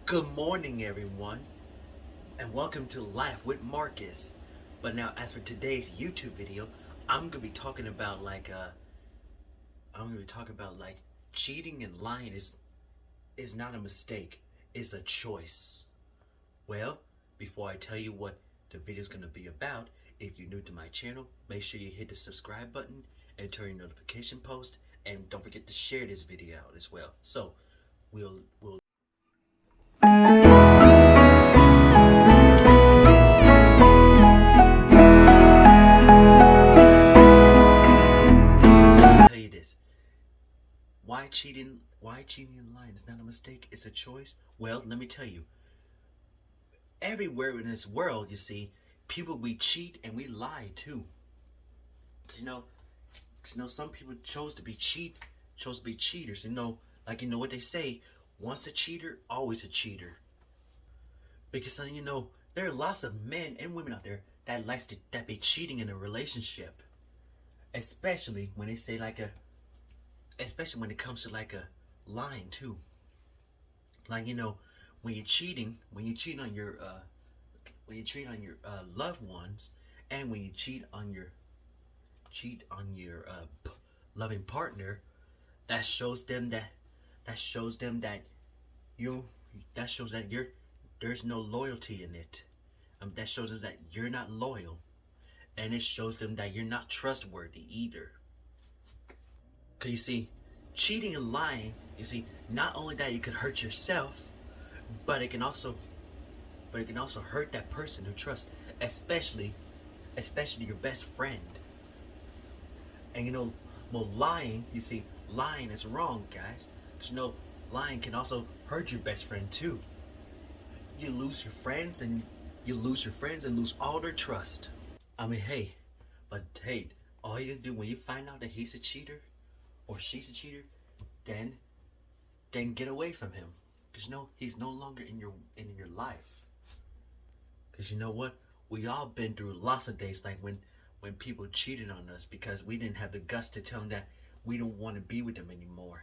Good morning, everyone, and welcome to Life with Marcus. But now, as for today's YouTube video, I'm gonna be talking about cheating and lying is not a mistake; it's a choice. Well, before I tell you what the video is gonna be about, if you're new to my channel, make sure you hit the subscribe button and turn your notification post, and don't forget to share this video out as well. So, we'll tell you this. Why cheating and lying is not a mistake, it's a choice? Well, let me tell you. Everywhere in this world, you see, people, we cheat and we lie too. You know, some people chose to be cheaters. What they say, once a cheater, always a cheater. Because there are lots of men and women out there that be cheating in a relationship. Especially when they say especially when it comes to lying too. When you're cheating, when you cheat on your loved ones, and when you cheat on your loving partner, that shows them that you that shows that there's no loyalty in it. That shows them that you're not loyal, and it shows them that you're not trustworthy either. Cause you see, cheating and lying, not only that it could hurt yourself, but it can also hurt that person who trusts, especially your best friend. And lying is wrong, guys. Cause lying can also hurt your best friend too. You lose your friends and lose all their trust. Hey, all you do when you find out that he's a cheater or she's a cheater, then get away from him. Cause he's no longer in your life. Cause you know what? We all been through lots of days like when people cheated on us because we didn't have the guts to tell them that we don't want to be with them anymore.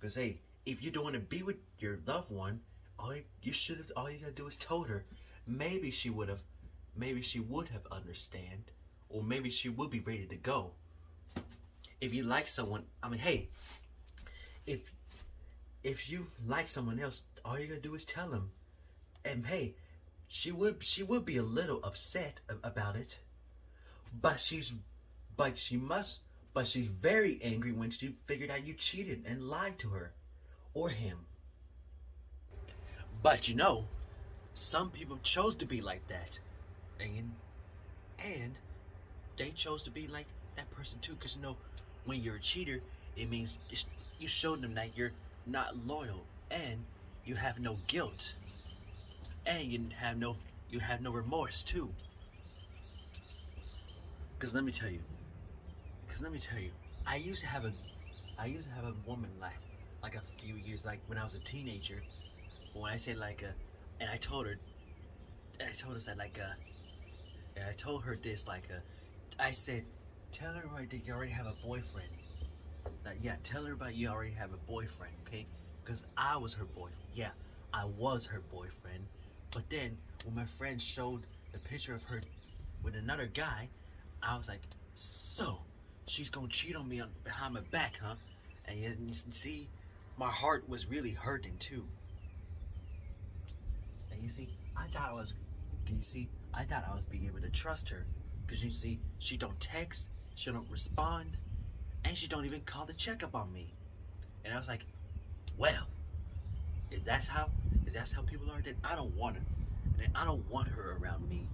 Cause if you don't want to be with your loved one, all you gotta do is told her. Maybe she would have understand, or maybe she would be ready to go. If you like someone, if you like someone else, all you gotta do is tell them. And she would be a little upset about it, but she's very angry when she figured out you cheated and lied to her or him. But some people chose to be like that, and they chose to be like that person too. Because when you're a cheater, it means you showed them that you're not loyal, and you have no guilt, and you have no remorse too. Because let me tell you, I used to have a woman like a few years, like when I was a teenager. When I say and I told her this I said, tell her that you already have a boyfriend. Tell her about you already have a boyfriend, okay? Because I was her boyfriend. Yeah, I was her boyfriend. But then when my friend showed the picture of her with another guy, I was like, so she's gonna cheat on me behind my back, huh? And you see, my heart was really hurting too. And I thought I was being able to trust her, because she don't text, she don't respond, and she don't even call to check up on me. And I was like, well, if that's how people are, then I don't want her. And I don't want her around me.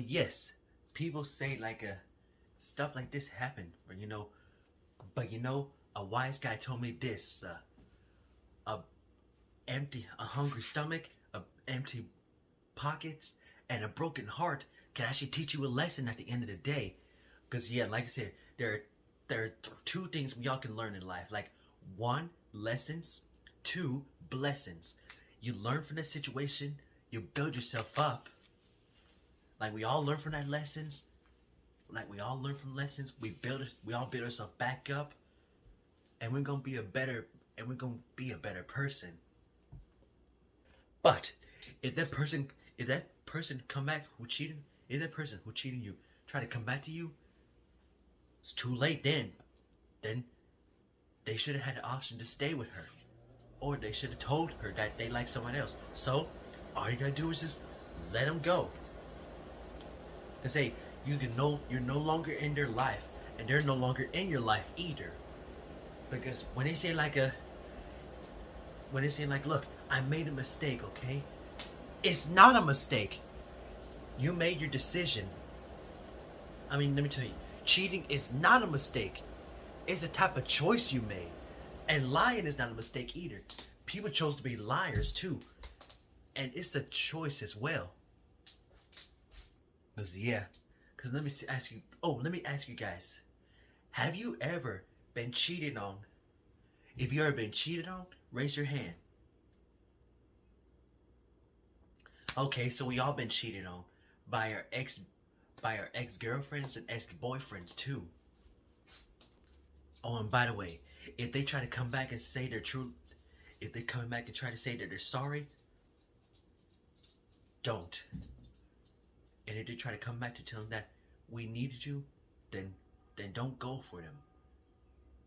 Yes, people say stuff like this happened, but a wise guy told me this: a hungry stomach, empty pockets, and a broken heart can actually teach you a lesson at the end of the day. Because like I said, there are two things we all can learn in life. Like, one, lessons. Two, blessings. You learn from the situation, you build yourself up. Like, we all learn from that lessons. We all build ourselves back up, and we're gonna be a better person. But if that person come back who cheated, if that person who cheated you try to come back to you, it's too late then. Then they should have had the option to stay with her. Or they should have told her that they like someone else. So all you gotta do is just let them go. Cause hey, you're no longer in their life, and they're no longer in your life either. Because when they say like, look, I made a mistake, okay? It's not a mistake. You made your decision. I mean, let me tell you, cheating is not a mistake. It's a type of choice you made. And lying is not a mistake either. People chose to be liars too. And it's a choice as well. Cause let me ask you guys, have you ever been cheated on? If you ever been cheated on, raise your hand. Okay, so we all been cheated on by our ex-girlfriends and ex-boyfriends too. Oh, and by the way, if they try to come back and say their truth, if they come back and try to say that they're sorry, don't. And if they try to come back to tell them that we needed you, then don't go for them.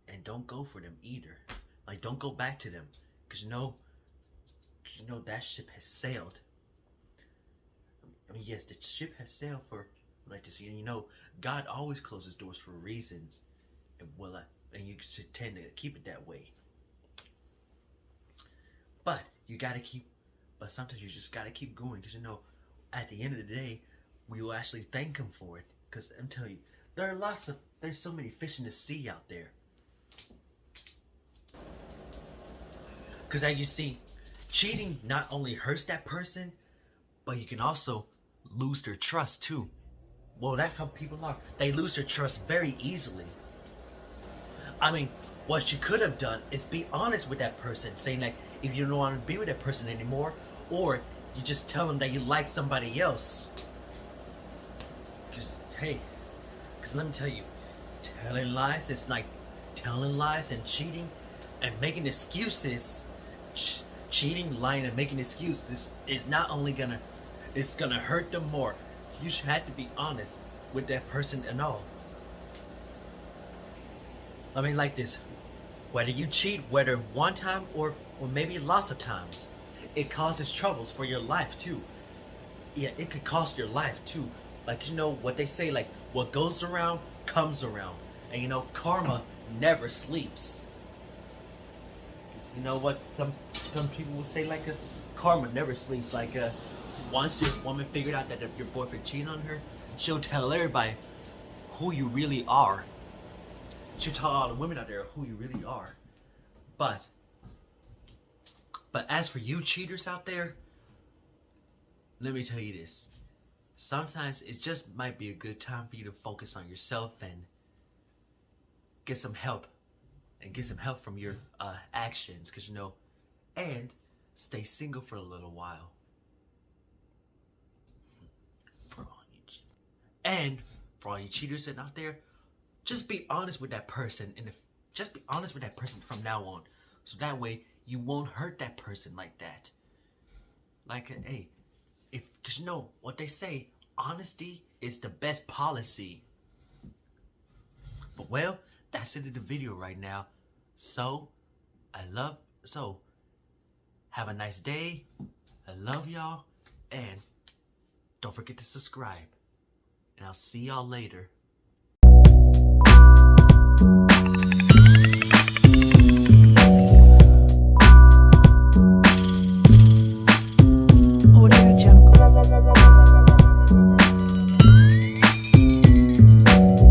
And don't go for them either. Like, don't go back to them, cause you know that ship has sailed. I mean, yes, the ship has sailed for like this. You know, God always closes doors for reasons, and and you should tend to keep it that way. But sometimes you just gotta keep going, because you know, at the end of the day, we will actually thank Him for it. Because I'm telling you, there's so many fish in the sea out there. Because as you see, cheating not only hurts that person, but you can also lose their trust too. Well, that's how people are. They lose their trust very easily. I mean, what you could have done is be honest with that person, saying like, if you don't want to be with that person anymore, or you just tell them that you like somebody else. Because let me tell you, telling lies is like telling lies and cheating and making excuses. Cheating, lying, and making excuses is not only it's gonna hurt them more. You should have to be honest with that person and all. I mean, like this, whether you cheat, whether one time or maybe lots of times, it causes troubles for your life too. Yeah, it could cost your life too. Like, you know what they say, like, what goes around comes around. And you know, karma never sleeps. You know what some people will say, like, karma never sleeps. Like, once your woman figured out that your boyfriend cheated on her, she'll tell everybody who you really are. She'll tell all the women out there who you really are. But as for you cheaters out there, let me tell you this. Sometimes it just might be a good time for you to focus on yourself and get some help. And get some help from your actions, because you know, and stay single for a little while. And for all you cheaters sitting out there, just be honest with that person, and just be honest with that person from now on, so that way you won't hurt that person like that. Like, hey, because you know what they say, honesty is the best policy. But well, that's it in the video right now. So have a nice day. I love y'all, and don't forget to subscribe. And I'll see y'all later.